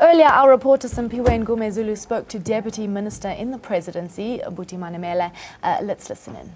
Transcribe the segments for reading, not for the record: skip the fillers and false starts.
Earlier, our reporter Simpiwe Ngumezulu spoke to Deputy Minister in the Presidency, Buti Manamela. Let's listen in.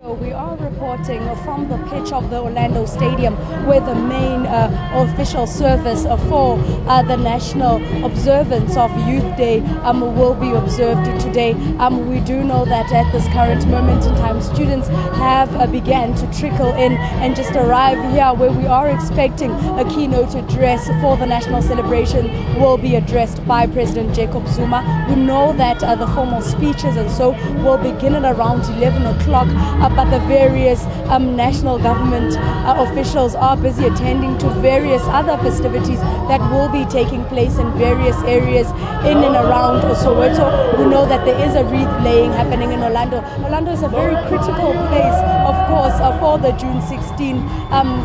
We are reporting from the pitch of the Orlando Stadium, where the main official service for the national observance of Youth Day will be observed today. We do know that at this current moment in time, students have began to trickle in and just arrive here, where we are expecting a keynote address for the national celebration will be addressed by President Jacob Zuma. We know that the formal speeches and so will begin at around 11 o'clock. But the various national government officials are busy attending to various other festivities that will be taking place in various areas in and around Soweto. We know that there is a wreath laying happening in Orlando. Orlando is a very critical place, of course, for the June 16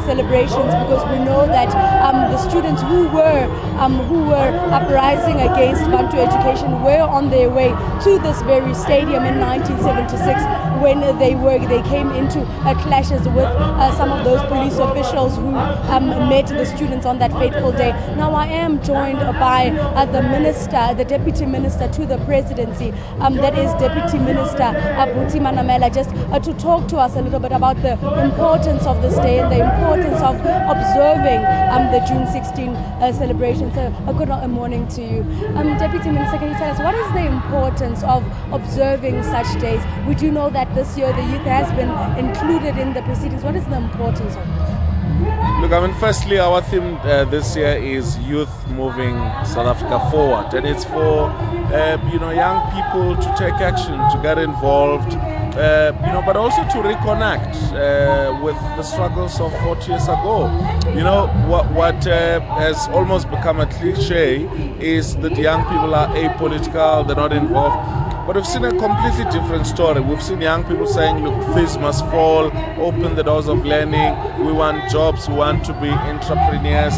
celebrations, because we know that the students who were uprising against Bantu education were on their way to this very stadium in 1976 when they came into clashes with some of those police officials who met the students on that fateful day. Now I am joined by the Deputy Minister to the Presidency, that is Deputy Minister Buti Manamela, just to talk to us a little bit about the importance of this day and the importance of observing the June 16 celebration. So a good morning to you. Deputy Minister, can you tell us what is the importance of observing such days? We do know that this year the youth has been included in the proceedings. What is the importance of it? Look, firstly, our theme this year is youth moving South Africa forward, and it's for young people to take action, to get involved, but also to reconnect with the struggles of 40 years ago. What has almost become a cliche is that young people are apolitical, they're not involved. But we've seen a completely different story. We've seen young people saying, look, fees must fall, open the doors of learning, we want jobs, we want to be entrepreneurs.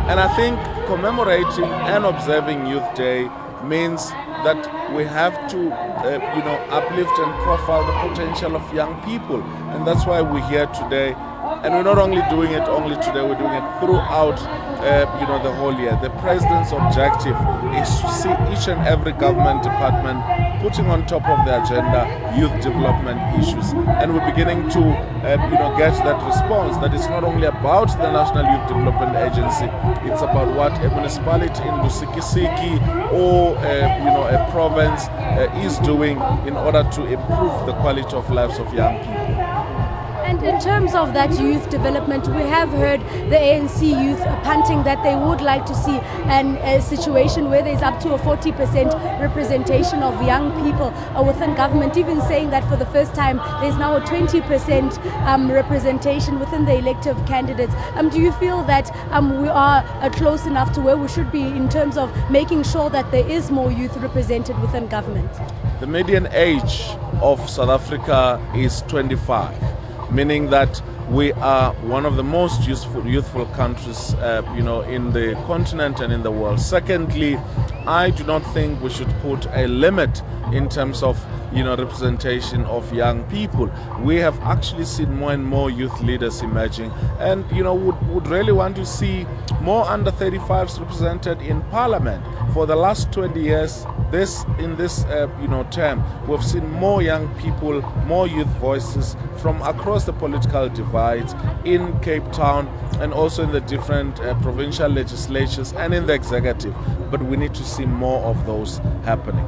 And I think commemorating and observing Youth Day means that we have to uplift and profile the potential of young people. And that's why we're here today. And we're not only doing it today, we're doing it throughout the whole year. The President's objective is to see each and every government department putting on top of the agenda youth development issues. And we're beginning to get that response, that it's not only about the National Youth Development Agency, it's about what a municipality in Lusikisiki or a province is doing in order to improve the quality of lives of young people. And in terms of that youth development, we have heard the ANC youth panting that they would like to see a situation where there's up to a 40% representation of young people within government, even saying that for the first time there's now a 20% representation within the elective candidates. Do you feel that we are close enough to where we should be in terms of making sure that there is more youth represented within government? The median age of South Africa is 25. Meaning that we are one of the most youthful countries, in the continent and in the world. Secondly, I do not think we should put a limit in terms of, representation of young people. We have actually seen more and more youth leaders emerging, and would really want to see more under 35s represented in Parliament. For the last 20 years, in this term, we've seen more young people, more youth voices from across the political divides in Cape Town and also in the different provincial legislatures and in the executive. But we need to see more of those happening.